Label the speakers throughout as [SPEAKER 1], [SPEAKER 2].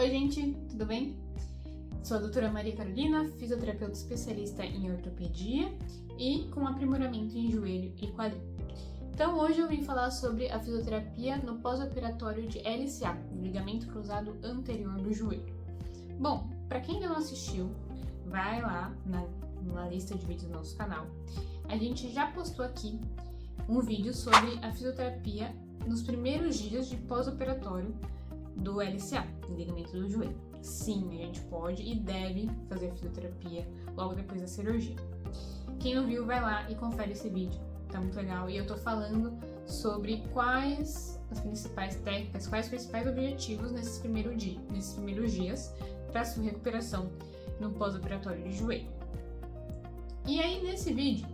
[SPEAKER 1] Oi gente, tudo bem? Sou a doutora Maria Carolina, fisioterapeuta especialista em ortopedia e com aprimoramento em joelho e quadril. Então hoje eu vim falar sobre a fisioterapia no pós-operatório de LCA, ligamento cruzado anterior do joelho. Bom, para quem ainda não assistiu, vai lá na lista de vídeos do nosso canal. A gente já postou aqui um vídeo sobre a fisioterapia nos primeiros dias de pós-operatório do LCA, ligamento do joelho. Sim, a gente pode e deve fazer fisioterapia logo depois da cirurgia. Quem não viu, vai lá e confere esse vídeo, tá muito legal. E eu tô falando sobre quais as principais técnicas, quais os principais objetivos nesses primeiros dias para sua recuperação no pós-operatório de joelho. E aí, nesse vídeo,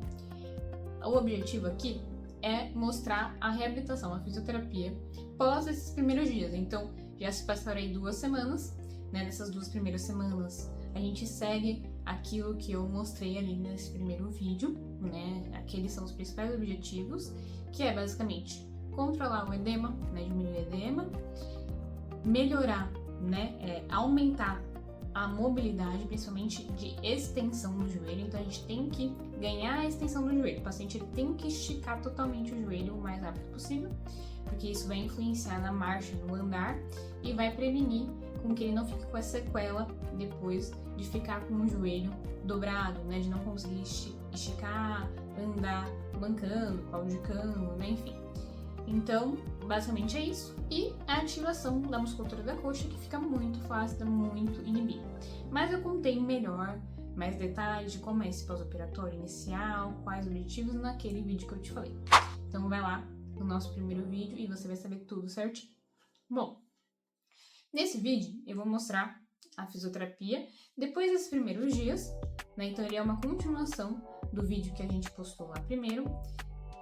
[SPEAKER 1] o objetivo aqui é mostrar a reabilitação, a fisioterapia pós esses primeiros dias. Então, já se passaram aí 2 semanas, né? Nessas 2 primeiras semanas, a gente segue aquilo que eu mostrei ali nesse primeiro vídeo, né? Aqueles são os principais objetivos, que é basicamente controlar o edema, né? Diminuir o edema, melhorar, né? Aumentar a mobilidade, principalmente de extensão do joelho. Então a gente tem que ganhar a extensão do joelho. O paciente ele tem que esticar totalmente o joelho o mais rápido possível, porque isso vai influenciar na marcha, no andar, e vai prevenir com que ele não fique com essa sequela depois de ficar com o joelho dobrado, né? De não conseguir esticar, andar mancando, claudicando, né? Enfim. Então, basicamente é isso. E a ativação da musculatura da coxa, que fica muito fácil, muito inibida. Mas eu contei melhor, mais detalhes de como é esse pós-operatório inicial, quais objetivos naquele vídeo que eu te falei. Então vai lá no nosso primeiro vídeo e você vai saber tudo certinho. Bom, nesse vídeo eu vou mostrar a fisioterapia depois desses primeiros dias, né? Então ele é uma continuação do vídeo que a gente postou lá primeiro.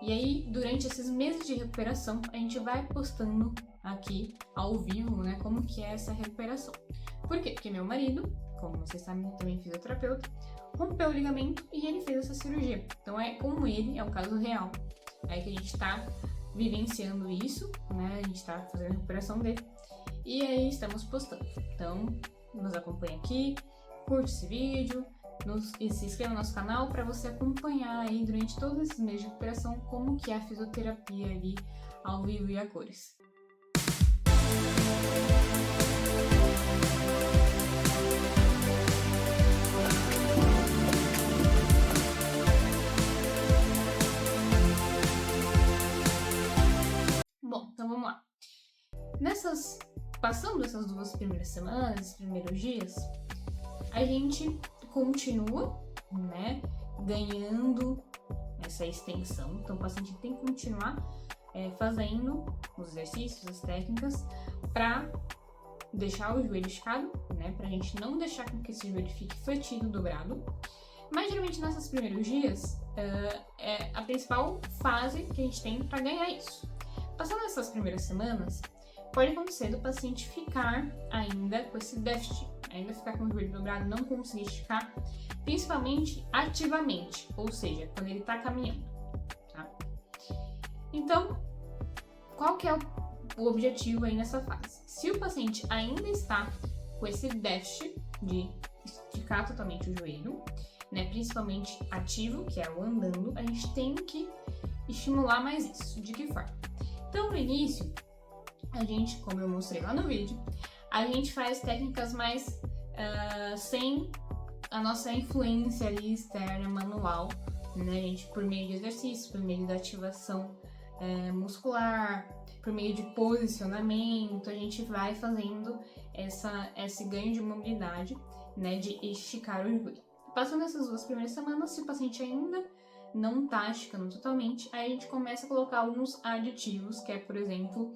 [SPEAKER 1] E aí, durante esses meses de recuperação, a gente vai postando aqui ao vivo, né, como que é essa recuperação. Por quê? Porque meu marido, como vocês sabem, também fisioterapeuta, rompeu o ligamento e ele fez essa cirurgia. Então é como ele, é um caso real, é que a gente tá vivenciando isso, né, a gente tá fazendo a recuperação dele. E aí estamos postando. Então, nos acompanha aqui, curte esse vídeo, e se inscreva no nosso canal para você acompanhar aí durante todos esses meses de recuperação como que é a fisioterapia ali ao vivo e a cores. Bom, então vamos lá. Passando essas 2 primeiras semanas, esses primeiros dias, a gente continua, né, ganhando essa extensão. Então o paciente tem que continuar fazendo os exercícios, as técnicas, para deixar o joelho esticado, né, pra gente não deixar com que esse joelho fique fletido, dobrado. Mas geralmente nesses primeiros dias é a principal fase que a gente tem para ganhar isso. Passando essas primeiras semanas, pode acontecer do paciente ficar ainda com esse déficit, ainda ficar com o joelho dobrado, não conseguir esticar, principalmente ativamente, ou seja, quando ele está caminhando, tá? Então, qual que é o objetivo aí nessa fase? Se o paciente ainda está com esse déficit de esticar totalmente o joelho, né, principalmente ativo, que é o andando, a gente tem que estimular mais isso. De que forma? Então, no início, a gente, como eu mostrei lá no vídeo, a gente faz técnicas mais sem a nossa influência ali externa, manual, né? A gente, por meio de exercícios, por meio da ativação muscular, por meio de posicionamento, a gente vai fazendo esse ganho de mobilidade, né? De esticar o joelho. Passando essas 2 primeiras semanas, se o paciente ainda não tá esticando totalmente, aí a gente começa a colocar alguns aditivos, que é, por exemplo,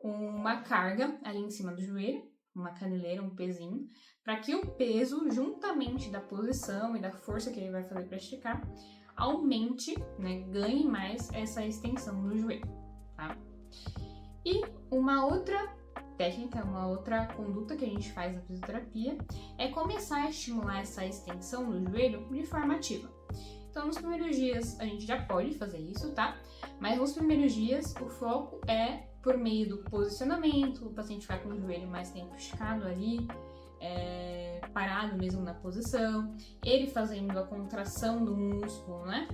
[SPEAKER 1] uma carga ali em cima do joelho, uma caneleira, um pezinho, para que o peso, juntamente da posição e da força que ele vai fazer para esticar, aumente, né, ganhe mais essa extensão do joelho, tá? E uma outra técnica, uma outra conduta que a gente faz na fisioterapia é começar a estimular essa extensão do joelho de forma ativa. Então, nos primeiros dias a gente já pode fazer isso, tá? Mas nos primeiros dias o foco é por meio do posicionamento, o paciente ficar com o joelho mais tempo esticado ali, parado mesmo na posição, ele fazendo a contração do músculo, né?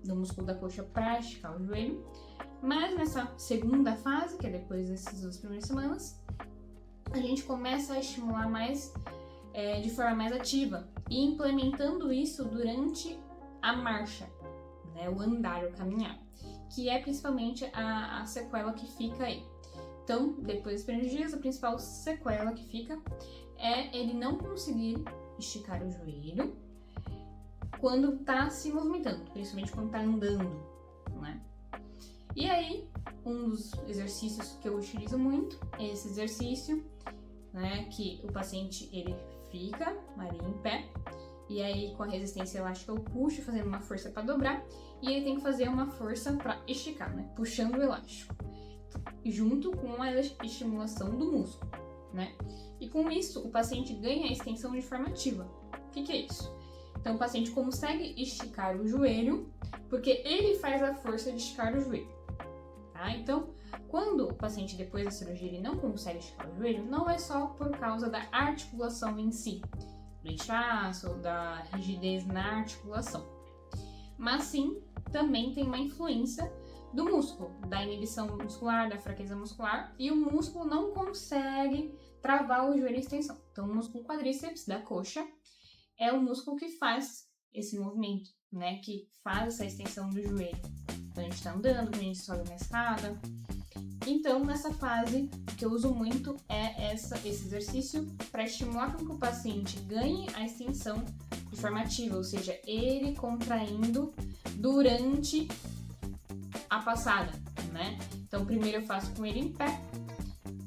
[SPEAKER 1] Do músculo da coxa para esticar o joelho. Mas nessa segunda fase, que é depois dessas 2 primeiras semanas, a gente começa a estimular mais de forma mais ativa e implementando isso durante a marcha, né? O andar, o caminhar, que é principalmente a sequela que fica aí. Então, depois dos primeiros dias, a principal sequela que fica é ele não conseguir esticar o joelho quando tá se movimentando, principalmente quando tá andando, né? E aí, um dos exercícios que eu utilizo muito é esse exercício, né, que o paciente ele fica ali em pé, e aí com a resistência elástica eu puxo, fazendo uma força para dobrar, e ele tem que fazer uma força para esticar, né, puxando o elástico, junto com a estimulação do músculo, né? E com isso, o paciente ganha a extensão de forma ativa. O que é isso? Então, o paciente consegue esticar o joelho, porque ele faz a força de esticar o joelho. Tá? Então, quando o paciente, depois da cirurgia, ele não consegue esticar o joelho, não é só por causa da articulação em si, do inchaço, da rigidez na articulação, mas sim, também tem uma influência do músculo, da inibição muscular, da fraqueza muscular, e o músculo não consegue travar o joelho em extensão. Então, o músculo quadríceps da coxa é o músculo que faz esse movimento, né, que faz essa extensão do joelho. Quando a gente está andando, quando a gente sobe uma escada. Então, nessa fase, o que eu uso muito é esse exercício para estimular com que o paciente ganhe a extensão de forma ativa, ou seja, ele contraindo durante a passada, né? Então, primeiro eu faço com ele em pé,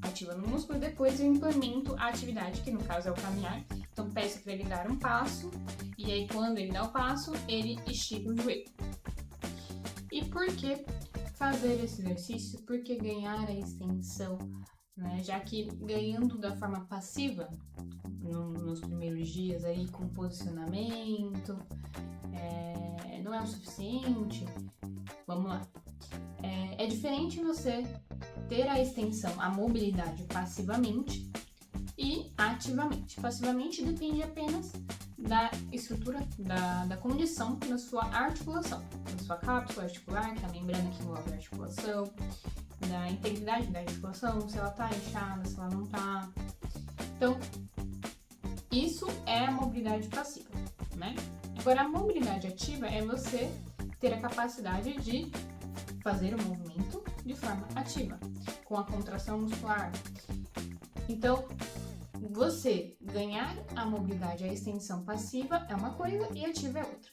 [SPEAKER 1] ativando o músculo, e depois eu implemento a atividade, que no caso é o caminhar. Então, peço para ele dar um passo, e aí quando ele dá o passo, ele estica o joelho. E por que fazer esse exercício? Por que ganhar a extensão, né? Já que ganhando da forma passiva, nos primeiros dias aí com posicionamento, não é o suficiente. Vamos lá. É diferente você ter a extensão, a mobilidade passivamente e ativamente. Passivamente depende apenas da estrutura, da condição da sua articulação, da sua cápsula articular, que é a membrana que envolve a articulação, da integridade da articulação, se ela tá inchada, se ela não tá. Então, isso é a mobilidade passiva, né? Agora, a mobilidade ativa é você ter a capacidade de fazer o movimento de forma ativa, com a contração muscular. Então, você ganhar a mobilidade, a extensão passiva é uma coisa e ativa é outra.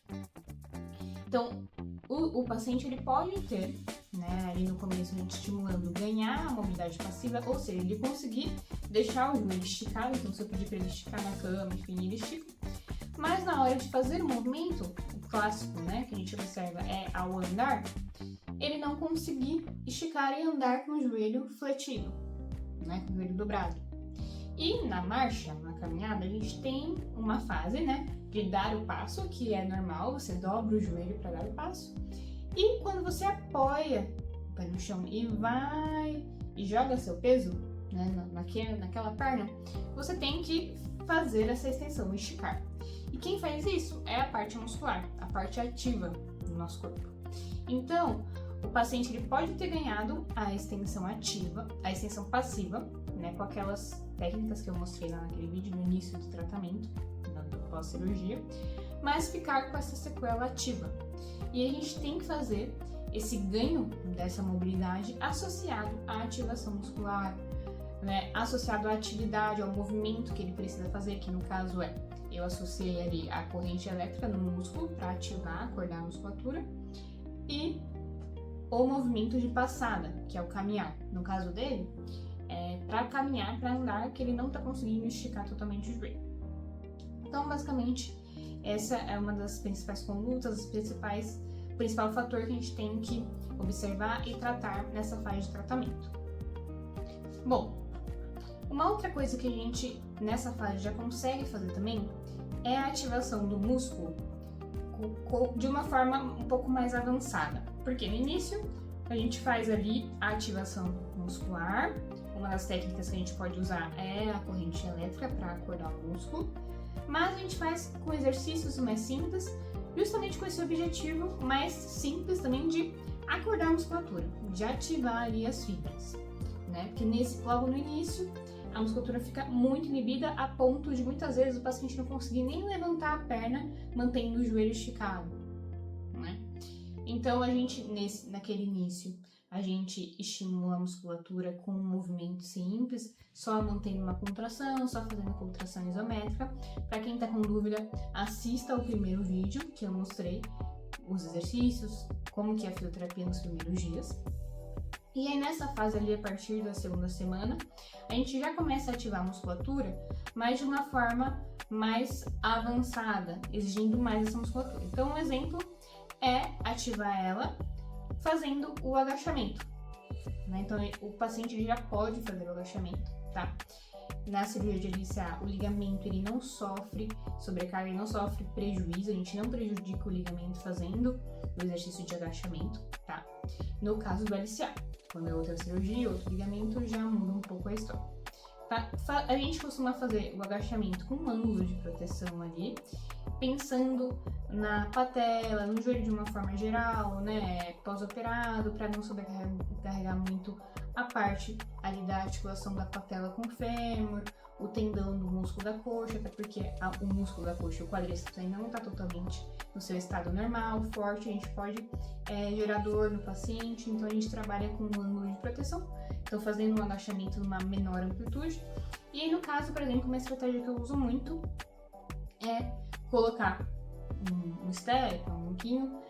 [SPEAKER 1] Então, o paciente ele pode ter, né, ali no começo a gente estimulando ganhar a mobilidade passiva, ou seja, ele conseguir deixar o joelho esticado, então se eu pedir para ele esticar na cama, enfim, ele estica. Mas na hora de fazer o movimento, o clássico, né, que a gente observa é ao andar, ele não conseguir esticar e andar com o joelho fletido, né, com o joelho dobrado. E na marcha, na caminhada, a gente tem uma fase, né, de dar o passo, que é normal, você dobra o joelho para dar o passo. E quando você apoia o pé no chão e vai e joga seu peso, né, naquela perna, você tem que fazer essa extensão, esticar. E quem faz isso é a parte muscular, a parte ativa do nosso corpo. Então, o paciente ele pode ter ganhado a extensão ativa, a extensão passiva, né, com aquelas técnicas que eu mostrei lá naquele vídeo no início do tratamento, pós-cirurgia, mas ficar com essa sequela ativa. E a gente tem que fazer esse ganho dessa mobilidade associado à ativação muscular, né, associado à atividade, ao movimento que ele precisa fazer, que no caso eu associei ali a corrente elétrica no músculo para ativar, acordar a musculatura, e o movimento de passada, que é o caminhar. No caso dele, para caminhar, para andar, que ele não está conseguindo esticar totalmente o joelho. Então, basicamente, essa é uma das principais condutas, o principal fator que a gente tem que observar e tratar nessa fase de tratamento. Bom, uma outra coisa que a gente, nessa fase, já consegue fazer também é a ativação do músculo de uma forma um pouco mais avançada. Porque no início, a gente faz ali a ativação muscular. Uma das técnicas que a gente pode usar é a corrente elétrica para acordar o músculo, mas a gente faz com exercícios mais simples, justamente com esse objetivo mais simples também de acordar a musculatura, de ativar ali as fibras, né? Porque logo no início, a musculatura fica muito inibida a ponto de muitas vezes o paciente não conseguir nem levantar a perna mantendo o joelho esticado, né? Então naquele início, a gente estimula a musculatura com um movimento simples, só mantendo uma contração, só fazendo contração isométrica. Para quem está com dúvida, assista ao primeiro vídeo que eu mostrei os exercícios, como que é a fisioterapia nos primeiros dias. E aí nessa fase ali, a partir da segunda semana, a gente já começa a ativar a musculatura, mas de uma forma mais avançada, exigindo mais essa musculatura. Então um exemplo é ativar ela fazendo o agachamento, né? Então o paciente já pode fazer o agachamento, tá? Na cirurgia de LCA, o ligamento ele não sofre sobrecarga, ele não sofre prejuízo, a gente não prejudica o ligamento fazendo o exercício de agachamento, tá? No caso do LCA, quando é outra cirurgia, outro ligamento, já muda um pouco a história, tá? A gente costuma fazer o agachamento com um ângulo de proteção ali, pensando na patela, no joelho de uma forma geral, né, pós-operado, para não sobrecarregar muito a parte ali da articulação da patela com o fêmur, o tendão do músculo da coxa, até porque o músculo da coxa, o quadríceps ainda não está totalmente no seu estado normal, forte, a gente pode gerar dor no paciente, então a gente trabalha com um ângulo de proteção, então fazendo um agachamento numa menor amplitude. E aí no caso, por exemplo, uma estratégia que eu uso muito é colocar um step, um banquinho,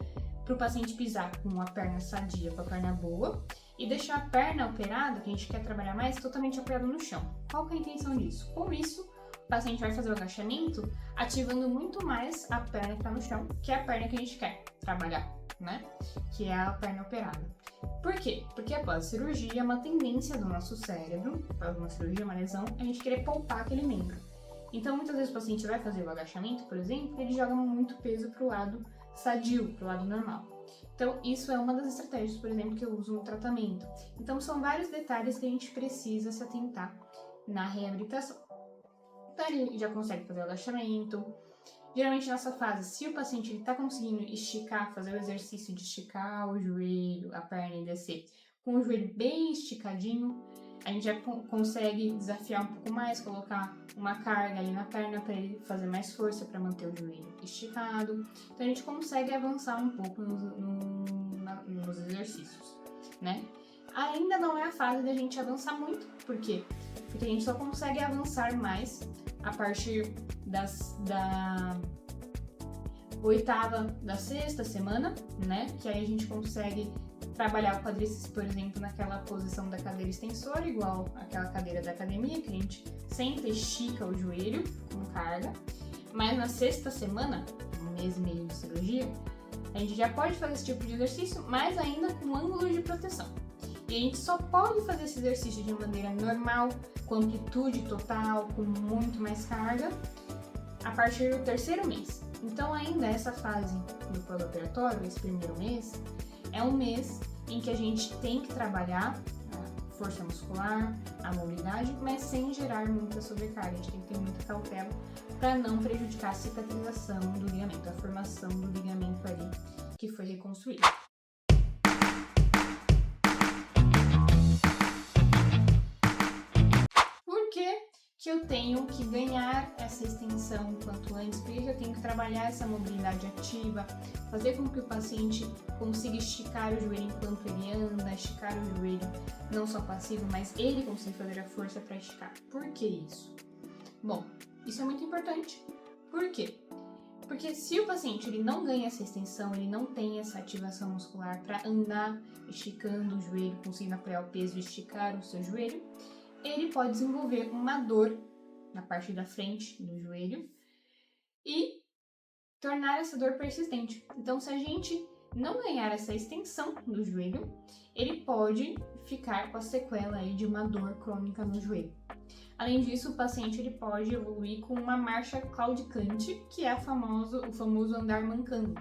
[SPEAKER 1] para o paciente pisar com a perna sadia, com a perna boa, e deixar a perna operada, que a gente quer trabalhar mais, totalmente operada no chão. Qual que é a intenção disso? Com isso, o paciente vai fazer o agachamento ativando muito mais a perna que está no chão, que é a perna que a gente quer trabalhar, né? Que é a perna operada. Por quê? Porque após a cirurgia, é uma tendência do nosso cérebro, após uma cirurgia, uma lesão, a gente querer poupar aquele membro. Então, muitas vezes o paciente vai fazer o agachamento, por exemplo, ele joga muito peso para o lado sadio, para o lado normal. Então, isso é uma das estratégias, por exemplo, que eu uso no tratamento. Então, são vários detalhes que a gente precisa se atentar na reabilitação. Então, ele já consegue fazer o agachamento. Geralmente, nessa fase, se o paciente está conseguindo esticar, fazer o exercício de esticar o joelho, a perna e descer, com o joelho bem esticadinho, a gente já consegue desafiar um pouco mais, colocar uma carga ali na perna para ele fazer mais força para manter o joelho esticado. Então a gente consegue avançar um pouco nos exercícios, né? Ainda não é a fase da gente avançar muito, por quê? Porque a gente só consegue avançar mais a partir da oitava, da sexta semana, né? Que aí a gente consegue trabalhar o quadríceps, por exemplo, naquela posição da cadeira extensora, igual aquela cadeira da academia, que a gente sempre estica o joelho com carga. Mas na sexta semana, um mês e meio de cirurgia, a gente já pode fazer esse tipo de exercício, mas ainda com ângulo de proteção. E a gente só pode fazer esse exercício de maneira normal, com amplitude total, com muito mais carga, a partir do terceiro mês. Então ainda essa fase do pós-operatório, esse primeiro mês, é um mês em que a gente tem que trabalhar a força muscular, a mobilidade, mas sem gerar muita sobrecarga. A gente tem que ter muita cautela para não prejudicar a cicatrização do ligamento, a formação do ligamento ali que foi reconstruído. Por que eu tenho que ganhar essa extensão quanto antes? Por que eu tenho que trabalhar essa mobilidade ativa, fazer com que o paciente consiga esticar o joelho enquanto ele anda, esticar o joelho não só passivo, mas ele consiga fazer a força para esticar. Por que isso? Bom, isso é muito importante. Por quê? Porque se o paciente ele não ganha essa extensão, ele não tem essa ativação muscular para andar esticando o joelho, conseguindo apoiar o peso e esticar o seu joelho, ele pode desenvolver uma dor na parte da frente do joelho e tornar essa dor persistente. Então, se a gente não ganhar essa extensão do joelho, ele pode ficar com a sequela aí de uma dor crônica no joelho. Além disso, o paciente ele pode evoluir com uma marcha claudicante, que é o famoso andar mancando.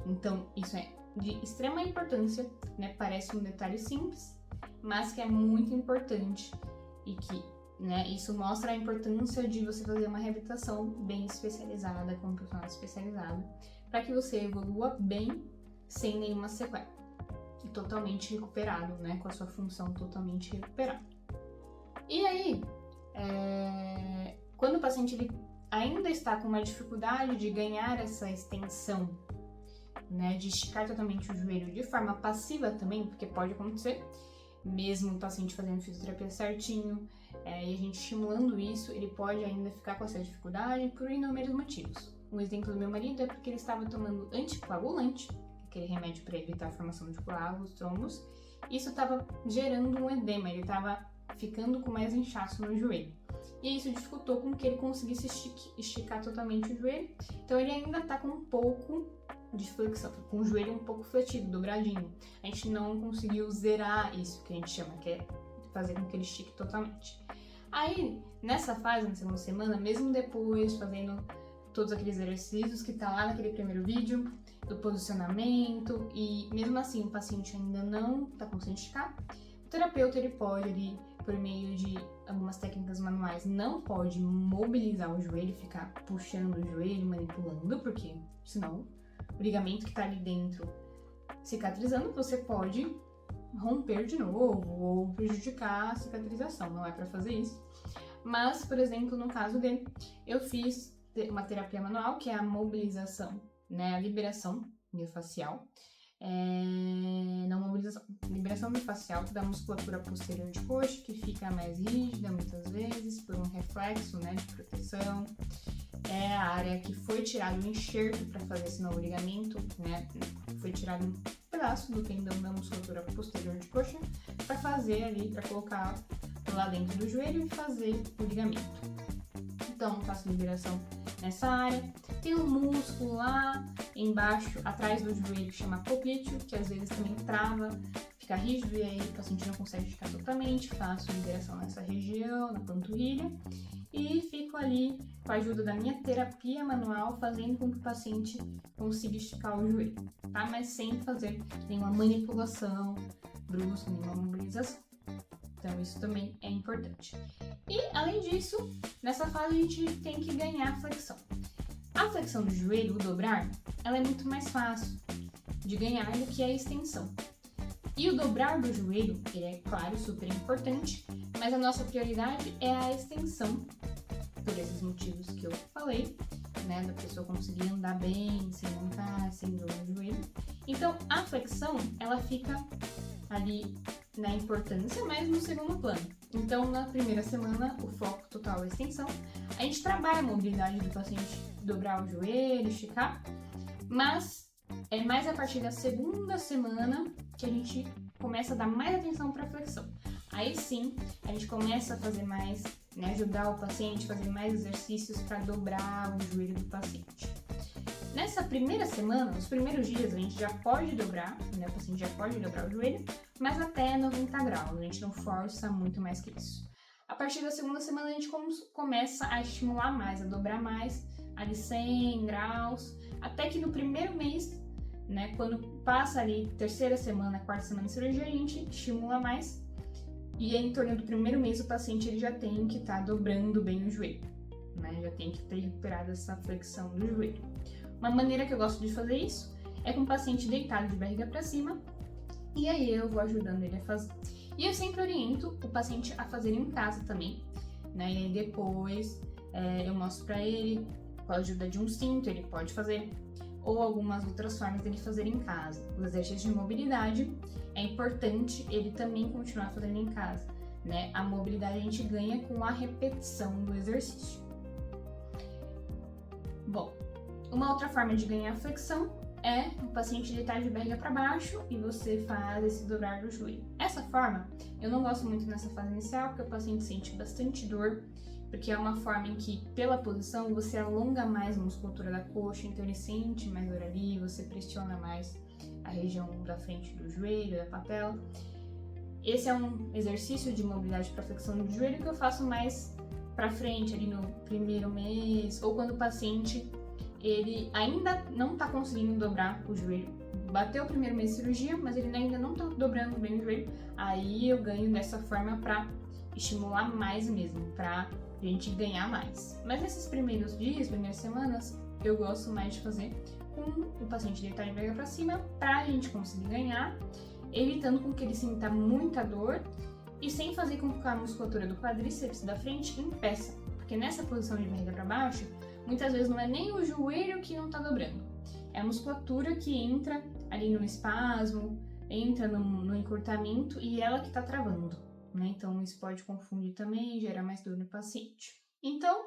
[SPEAKER 1] Então, isso é de extrema importância, né? Parece um detalhe simples, mas que é muito importante e que, né, isso mostra a importância de você fazer uma reabilitação bem especializada, com um profissional especializado, para que você evolua bem, sem nenhuma sequela, e totalmente recuperado, né, com a sua função totalmente recuperada. E aí, quando o paciente ele ainda está com uma dificuldade de ganhar essa extensão, né, de esticar totalmente o joelho de forma passiva também, porque pode acontecer, mesmo o paciente fazendo fisioterapia certinho, e a gente estimulando isso, ele pode ainda ficar com essa dificuldade por inúmeros motivos. Um exemplo do meu marido é porque ele estava tomando anticoagulante, aquele remédio para evitar a formação de coágulos, trombos. Isso estava gerando um edema, ele estava ficando com mais inchaço no joelho. E isso dificultou com que ele conseguisse esticar totalmente o joelho. Então ele ainda está com um pouco de flexão, com o joelho um pouco fletido, dobradinho. A gente não conseguiu zerar isso que a gente chama, que é fazer com que ele estique totalmente. Aí, nessa fase, na segunda semana, mesmo depois fazendo todos aqueles exercícios que tá lá naquele primeiro vídeo, do posicionamento, e mesmo assim o paciente ainda não tá conseguindo esticar, o terapeuta ele pode ali, por meio de algumas técnicas manuais, não pode mobilizar o joelho, ficar puxando o joelho, manipulando, porque senão o ligamento que tá ali dentro cicatrizando, você pode romper de novo ou prejudicar a cicatrização, não é para fazer isso. Mas, por exemplo, no caso dele, eu fiz uma terapia manual, que é a mobilização, né, a liberação miofascial, não mobilização, liberação miofascial da musculatura posterior de coxa, que fica mais rígida muitas vezes por um reflexo, né, de proteção. É a área que foi tirado o enxerto para fazer esse novo ligamento, né, foi tirado um pedaço do tendão da musculatura posterior de coxa para fazer ali, para colocar lá dentro do joelho e fazer o ligamento. Então, faço liberação nessa área. Tem um músculo lá embaixo, atrás do joelho, que chama poplíteo, que às vezes também trava, fica rígido e aí o paciente não consegue esticar totalmente. Faço liberação nessa região, na panturrilha, e fico ali com a ajuda da minha terapia manual, fazendo com que o paciente consiga esticar o joelho, tá? Mas sem fazer nenhuma manipulação brusca, nenhuma mobilização. Então isso também é importante. E além disso, nessa fase a gente tem que ganhar flexão. A flexão do joelho, o dobrar, ela é muito mais fácil de ganhar do que a extensão. E o dobrar do joelho, ele é claro, super importante, mas a nossa prioridade é a extensão, por esses motivos que eu falei, né, da pessoa conseguir andar bem, sem mancar, sem dor no joelho. Então a flexão, ela fica ali na importância, mas no segundo plano. Então, na primeira semana, o foco total é a extensão. A gente trabalha a mobilidade do paciente, dobrar o joelho, esticar, mas é mais a partir da segunda semana que a gente começa a dar mais atenção para a flexão. Aí sim, a gente começa a fazer mais, né, ajudar o paciente a fazer mais exercícios para dobrar o joelho do paciente. Nessa primeira semana, nos primeiros dias, a gente já pode dobrar, né, o paciente já pode dobrar o joelho, mas até 90 graus, a gente não força muito mais que isso. A partir da segunda semana, a gente começa a estimular mais, a dobrar mais, ali 100 graus, até que no primeiro mês, né, quando passa ali terceira semana, quarta semana de cirurgia, a gente estimula mais, e em torno do primeiro mês, o paciente ele já tem que estar dobrando bem o joelho, né, já tem que ter recuperado essa flexão do joelho. Uma maneira que eu gosto de fazer isso é com o paciente deitado de barriga para cima, e aí eu vou ajudando ele a fazer. E eu sempre oriento o paciente a fazer em casa também, né? E aí depois eu mostro para ele, com a ajuda de um cinto, ele pode fazer, ou algumas outras formas dele fazer em casa. Os exercícios de mobilidade, é importante ele também continuar fazendo em casa, né? A mobilidade a gente ganha com a repetição do exercício. Bom, uma outra forma de ganhar flexão é o paciente deitar de barriga para baixo e você faz esse dobrar do joelho. Essa forma, eu não gosto muito nessa fase inicial, porque o paciente sente bastante dor, porque é uma forma em que, pela posição, você alonga mais a musculatura da coxa, então ele sente mais dor ali, você pressiona mais a região da frente do joelho, da patela. Esse é um exercício de mobilidade para flexão do joelho que eu faço mais para frente, ali no primeiro mês, ou quando o paciente ele ainda não está conseguindo dobrar o joelho bateu o primeiro mês de cirurgia, mas ele ainda não tá dobrando bem o joelho, aí eu ganho dessa forma pra estimular mais mesmo, pra gente ganhar mais. Mas nesses primeiros dias, primeiras semanas, eu gosto mais de fazer com o paciente deitar de barriga pra cima, pra gente conseguir ganhar, evitando com que ele sinta muita dor e sem fazer com que a musculatura do quadríceps da frente impeça. Porque nessa posição de barriga para baixo, muitas vezes não é nem o joelho que não tá dobrando, é a musculatura que entra ali no espasmo, entra no encurtamento e ela que tá travando, né? Então isso pode confundir também e gerar mais dor no paciente. Então,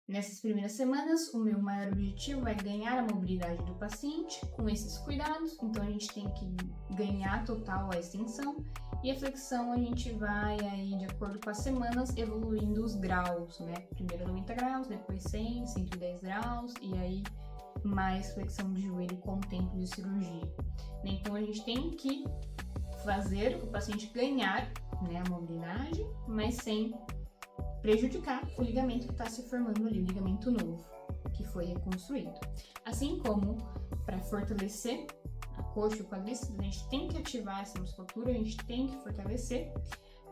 [SPEAKER 1] nessas primeiras semanas, o meu maior objetivo é ganhar a mobilidade do paciente com esses cuidados. Então a gente tem que ganhar total a extensão e a flexão a gente vai aí de acordo com as semanas evoluindo os graus, né? Primeiro 90 graus, depois 100, 110 graus e aí mais flexão de joelho com o tempo de cirurgia. Então a gente tem que fazer o paciente ganhar, né, a mobilidade, mas sem prejudicar o ligamento que está se formando ali, o ligamento novo que foi reconstruído. Assim como para fortalecer a coxa e o quadríceps, a gente tem que ativar essa musculatura, a gente tem que fortalecer,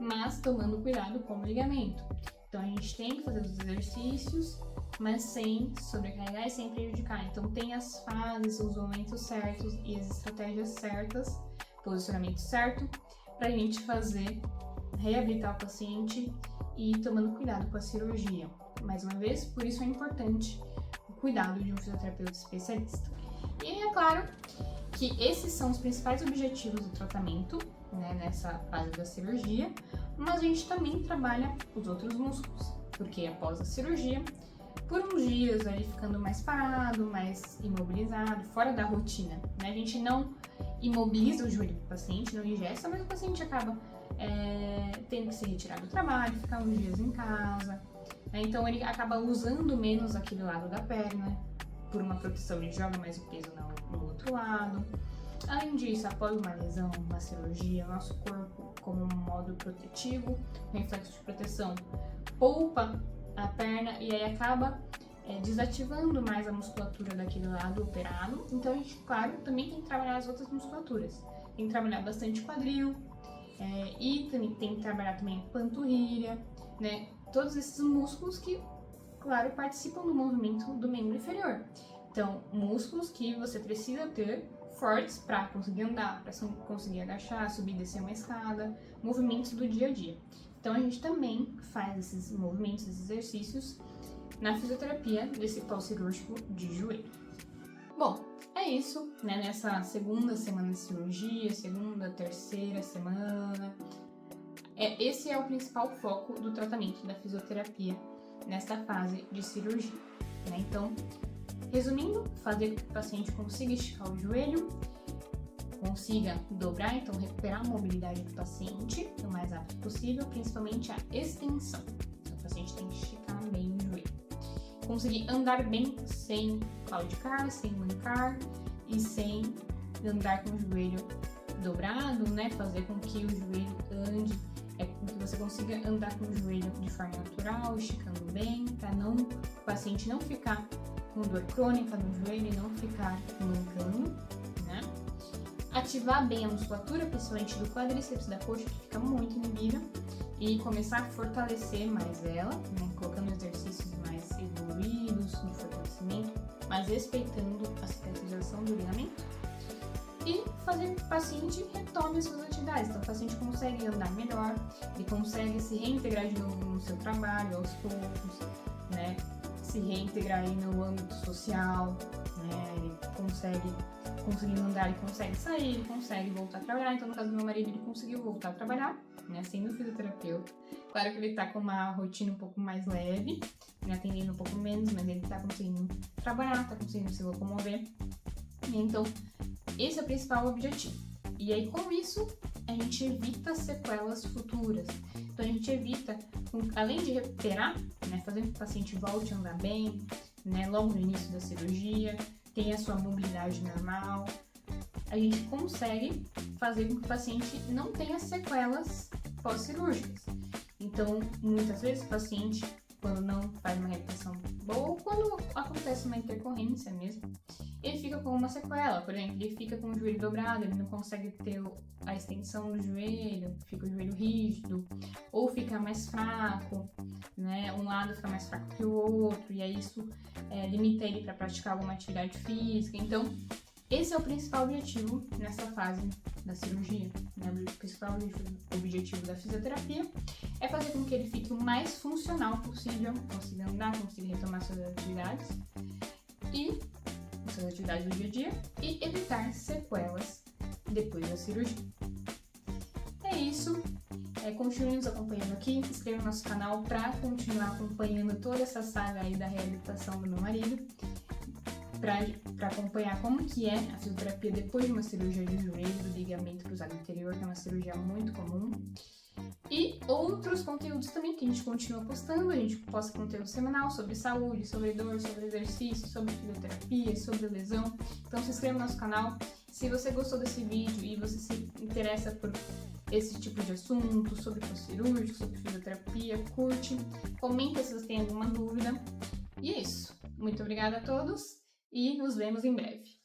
[SPEAKER 1] mas tomando cuidado com o ligamento. Então a gente tem que fazer os exercícios, mas sem sobrecarregar e sem prejudicar. Então tem as fases, os momentos certos e as estratégias certas, posicionamento certo, para a gente fazer, reabilitar o paciente e tomando cuidado com a cirurgia. Mais uma vez, por isso é importante o cuidado de um fisioterapeuta especialista. E é claro que esses são os principais objetivos do tratamento, né, nessa fase da cirurgia, mas a gente também trabalha os outros músculos, porque após a cirurgia, por uns dias ali ficando mais parado, mais imobilizado, fora da rotina, né? A gente não imobiliza o joelho do paciente, não ingessa, mas o paciente acaba tendo que se retirar do trabalho, ficar uns dias em casa, né? Então ele acaba usando menos aquele lado da perna, por uma proteção ele joga mais o peso no outro lado. Além disso, após uma lesão, uma cirurgia, nosso corpo, como um modo protetivo, reflexo de proteção, poupa a perna e aí acaba desativando mais a musculatura daquele lado operado. Então a gente, claro, também tem que trabalhar as outras musculaturas. Tem que trabalhar bastante quadril e também tem que trabalhar também panturrilha, né? Todos esses músculos que, claro, participam do movimento do membro inferior. Então, músculos que você precisa ter fortes para conseguir andar, para conseguir agachar, subir e descer uma escada, movimentos do dia a dia. Então a gente também faz esses movimentos, esses exercícios na fisioterapia desse pós-cirúrgico de joelho. Bom, é isso, né? Nessa segunda semana de cirurgia, segunda, terceira semana. Esse é o principal foco do tratamento da fisioterapia nessa fase de cirurgia, né? Então, resumindo, fazer com que o paciente consiga esticar o joelho, consiga dobrar, então recuperar a mobilidade do paciente o mais rápido possível, principalmente a extensão. Então, o paciente tem que esticar bem o joelho. Conseguir andar bem sem claudicar, sem mancar e sem andar com o joelho dobrado, né? Fazer com que o joelho ande, com que você consiga andar com o joelho de forma natural, esticando bem, para o paciente não ficar com dor crônica no joelho e não ficar mancando, né? Ativar bem a musculatura, principalmente do quadríceps da coxa, que fica muito inibida, e começar a fortalecer mais ela, né? Colocando exercícios mais evoluídos de fortalecimento, mas respeitando a cicatrização do ligamento, e fazer com que o paciente retome as suas atividades. Então o paciente consegue andar melhor, ele consegue se reintegrar de novo no seu trabalho aos poucos, né? Se reintegrar aí no âmbito social, né? Ele conseguindo andar, ele consegue sair, ele consegue voltar a trabalhar. Então, no caso do meu marido, ele conseguiu voltar a trabalhar, né? Sendo fisioterapeuta. Claro que ele tá com uma rotina um pouco mais leve, né? Atendendo um pouco menos, mas ele tá conseguindo trabalhar, tá conseguindo se locomover. Então, esse é o principal objetivo. E aí, com isso, a gente evita sequelas futuras. Então, a gente evita, além de recuperar, né, fazer com que o paciente volte a andar bem, né, logo no início da cirurgia, tenha a sua mobilidade normal, a gente consegue fazer com que o paciente não tenha sequelas pós-cirúrgicas. Então, muitas vezes, o paciente, quando não faz uma reabilitação boa, ou quando acontece uma intercorrência mesmo, ele fica com uma sequela. Por exemplo, ele fica com o joelho dobrado, ele não consegue ter a extensão do joelho, fica o joelho rígido, ou fica mais fraco, né? Um lado fica mais fraco que o outro, e aí isso limita ele para praticar alguma atividade física. Então, esse é o principal objetivo nessa fase da cirurgia, né? O principal objetivo da fisioterapia é fazer com que ele fique o mais funcional possível, consiga andar, consiga retomar suas atividades do dia a dia e evitar sequelas depois da cirurgia. É isso. Continue nos acompanhando aqui, se inscreva no nosso canal para continuar acompanhando toda essa saga aí da reabilitação do meu marido, para acompanhar como que é a fisioterapia depois de uma cirurgia de joelho, do ligamento cruzado anterior, que é uma cirurgia muito comum. E outros conteúdos também que a gente continua postando. A gente posta conteúdo semanal sobre saúde, sobre dor, sobre exercício, sobre fisioterapia, sobre lesão. Então se inscreva no nosso canal. Se você gostou desse vídeo e você se interessa por esse tipo de assunto, sobre pós-cirúrgico, sobre fisioterapia, curte, comenta se você tem alguma dúvida. E é isso. Muito obrigada a todos e nos vemos em breve.